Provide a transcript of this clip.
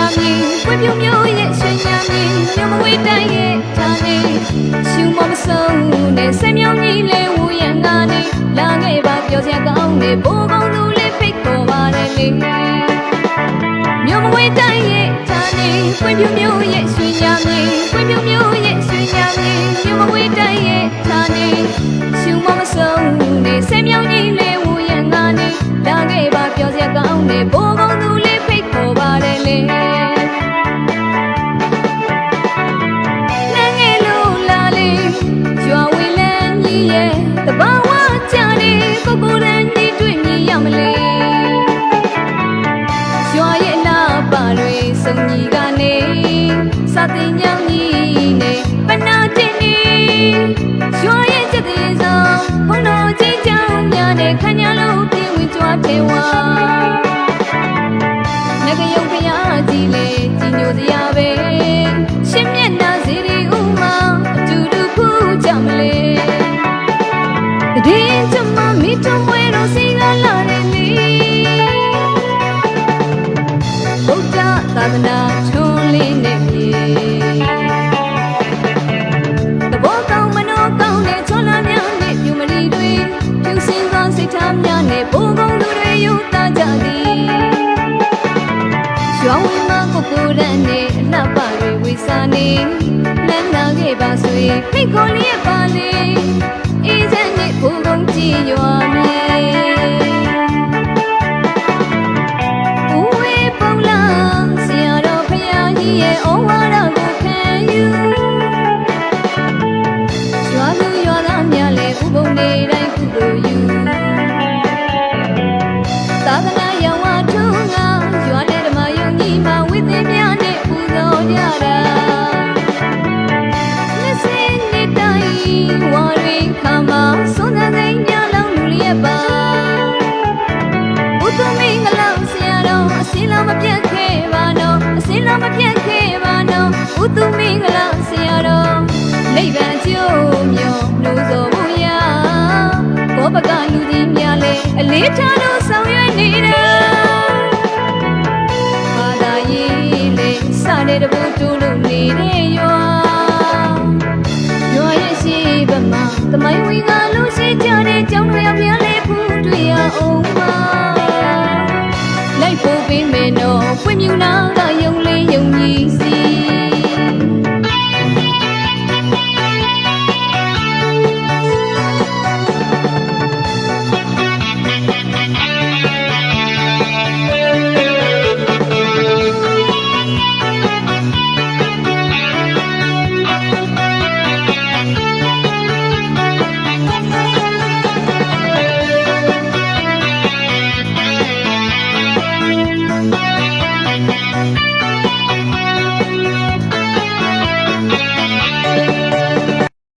ညာမီပွင့်ပြူမျိုးရဲ့ရွှေညာမီမြို့မဝေးတိုင်းရဲ့ဌာနေရှူမမဆုံးနဲ့ဆယ်မြောင်းကြီးလေးဝူရန်ကနေလာခဲ့ပါပြောစရာကောင်းတဲ့ဘိုးကောင်းသူလေးဖိတ်ခေါ်ပါတယ်လေမြို့မဝေးတိုင်းရဲ့ဌာနေပွင့်ပြူမျိုးရဲ့ရွှေညာမီပွင့်ပြူမျိုးရဲ့ရွှေညာမီမြို့မဝေးတိုင်းရဲ့ဌာနေရှူမမဆုံးနဲ့ဆယ်မြောင်းကြီးလေးဝူရန်ကနေလာခဲ့ပါပြောစရာကောင်းတဲ့ဘိုးကောင်းသူလေးဖိတ်ခေါ်ပါတယ်လေတဘာဝကြတယ်ကိုကိုရန်ကြီးတွေ့မြင်ရမလဲရွာရဲ့နာပါတွေစုံကြီးကနေစာတင်ညောင်းကြီးနဲ့ပနာတင်နေရွာရဲ့ချက်သေးဆောင်ဘုံတော်ကြီးကြောင်များနဲ့ခညာလုံးပြင်းဝင်ကြွားထဲဝါငကယုံဖရာကြီးလေကြီးညိုစရာပဲရှင်မျက်နှာစီရီဥမာအတူတူဖူးကြမလဲဒီချမမီတုံးဝဲတော့စီကလာတယ်လေဘုရားသာသနာထွန်းလေးနဲ့မြေတဘောကောင်းမနောကောင်းတဲ့ချောလာများနဲ့ပြူမလီတွေဖြူစင်သောစိတ်ထားများနဲ့ဘိုးကောင်းသူတွေယူသားကြသည်ရွာဝင်မှာကိုကိုရန်နဲ့အလှပတွေဝေစာနေလမ်းလာခဲ့ပါဆွေဖိတ်ခေါ်လေးပါလေအေးစံနဲ့ဘုံဘုံကြည်ရွာမြေဦးဝေးပုံလာဆရာတော်ဖရာကြီးရဲ့ဩဝါဒကိုခံယူရွာလူရွာသားများလည်းဥပုံနေတိုင်းကုသိုလ်ယူသာသနာရောင်ဝါထုံးကရွာတဲ့ဓမ္မယုံကြီးမှာဝိသင်းများနဲ့ပူဇော်ကြတာဝါရီခါမှာစွန်းတဲ့ညလောင်းလူလျက်ပါဘုသူမင်္ဂလာဆရာတော်အစင်းလာမပြတ်ခဲ့ပါနော်အစင်းလာမပြတ်ခဲ့ပါနော်ဘုသူမင်္ဂလာဆရာတော်နိဗ္ဗာန်ကျိုးမြော်နှိုးစောဖို့ရဘောပကလူကြီးများလဲအလေးထားလို့ဆောင်ရွက်နေတာဘာသာရေးလဲစတဲ့တဘူတူလို့နေတဲ့ရွာသမိုင်းဝင်ကလို့ရှိကြတဲ့ကြောင်းတွေအပြားလေးဖူးတွေ့ရအောင်ပါလိုက်ဖို့ပေးမယ်နော်ပွင့်မြူနာက